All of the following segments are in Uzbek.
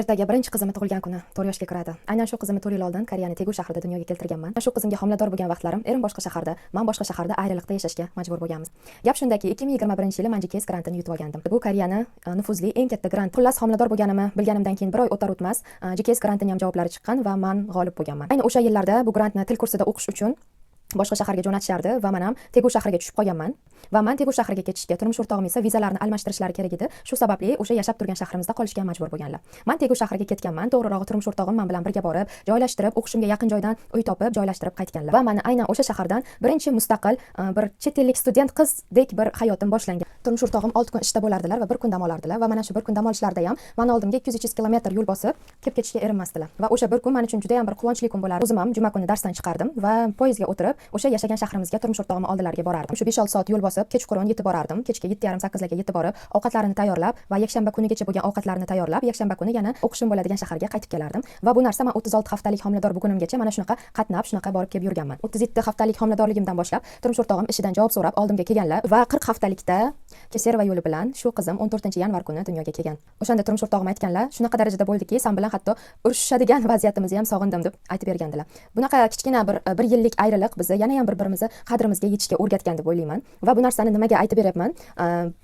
Ertaga birinchi qizim tug'ilgan kuni 4 yoshga kiradi. Aynan shu qizimni 4 yil oldin Koreyaning Tegu shahrida dunyoga keltirganman. Shu qizimga homilador bo'lgan vaqtlarim erim boshqa shaharda, men boshqa shaharda ayriliqda yashashga majbur bo'lganmiz. Gap shundaki, 2021-yili men GKS grantini yutib olgandim. Bu Koreyani nufuzli eng katta grant. Xullas, homilador bo'lganimni bilganimdan keyin bir oy o'tar o'tmas GKS grantining ham javoblari chiqqan va men g'olib bo'lganman. Ayni o'sha yillarda bu grantni til kursida o'qish uchun boshqa shaharga jo'natishardi va men ham Tegu shahriga tushib qolganman. Va men Tegu shahriga ketishga, turmush o'rtog'im esa vizalarni almashtirishlari kerak edi. Shu sababli o'sha yashab turgan shahrimizda qolishga majbur bo'lganlar. Men Tegu shahriga ketganman. To'g'rirog'i, turmush o'rtog'im men bilan birga borib, joylashtirib, o'qishimga yaqin joydan uy topib, joylashtirib qaytganlar. Va meni aynan o'sha shahardan birinchi mustaqil bir chet ellik student qizdek bir hayotim boshlangan. Turmush o'rtog'im 6 kun ishda bo'lardilar va 1 kun dam olardilar va mana shu 1 kun dam olishlarida ham meni oldimga 200-300 kilometr yo'l bosib kelib ketishga erinmasdilar. Va o'sha 1 kun men uchun juda ham bir quvonchli kun bo'lardi. O'zim ham juma kuni darsdan chiqardim va poyezdga o'tirib, o'sha yashagan shahrimizga turmush o'rtog'im oldilariga borardim. Shu 5-6 soat yo'l bosib, kechqurun yetib borardim. Kechga 7:30-8 yetib borib, ovqatlarini tayyorlab va yakshanba kunigacha bo'lgan ovqatlarini tayyorlab, yakshanba kuni yana o'qishim bo'ladigan shaharga qaytib kelardim. Va bu narsa men 36 haftalik homilador bo'lgunimgacha mana shunaqa qatnab, shunaqa borib kelib yurganman. 37 haftalik homiladorligimdan boshlab turmush o'rtog'im ishidan javob so'rab oldimga kelganlar va 40 haftalikda Keserva yo'li bilan shu qizim 14-yanvar kuni dunyoga kelgan. O'shanda turmush o'rtog'im aytganlar, shunaqa darajada bo'ldiki, sen bilan hatto urushadigan vaziyatimizni ham sog'indim deb aytib bergandilar. Bunaqa kichkina bir yillik ayriliq bizni yana ham bir-birimizni qadrimizga yetishga o'rgatgan deb o'ylayman. Va bu narsani nimaga aytib beryapman?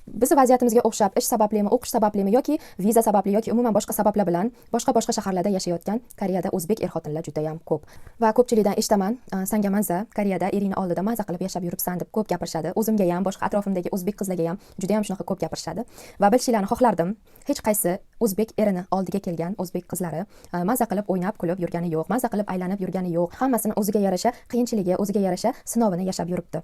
Bizni vaziyatimizga o'xshab, ish sabablimi, o'qish sabablimi yoki viza sababli yoki umuman boshqa sabablar bilan boshqa shaharlarda yashayotgan Koreyada o'zbek er-xotinlar juda ham ko'p. Va ko'pchilikdan eshitaman, senga manza, Koreyada eringni oldida maza qilib yashab yuribsan deb ko'p gapirishadi. O'zimga ham, boshqa atrofimdagi o'zbek qizlarga ham juda ham shunaqa ko'p gapirishadi. Va bilishinglarni xohlardim, hech qaysi o'zbek erini oldiga kelgan o'zbek qizlari maza qilib o'ynab kulib yurgani yo'q, maza qilib aylanib yurgani yo'q. Hammasini o'ziga yarasha qiyinchiligi, o'ziga yarasha sinovini yashab yuribdi.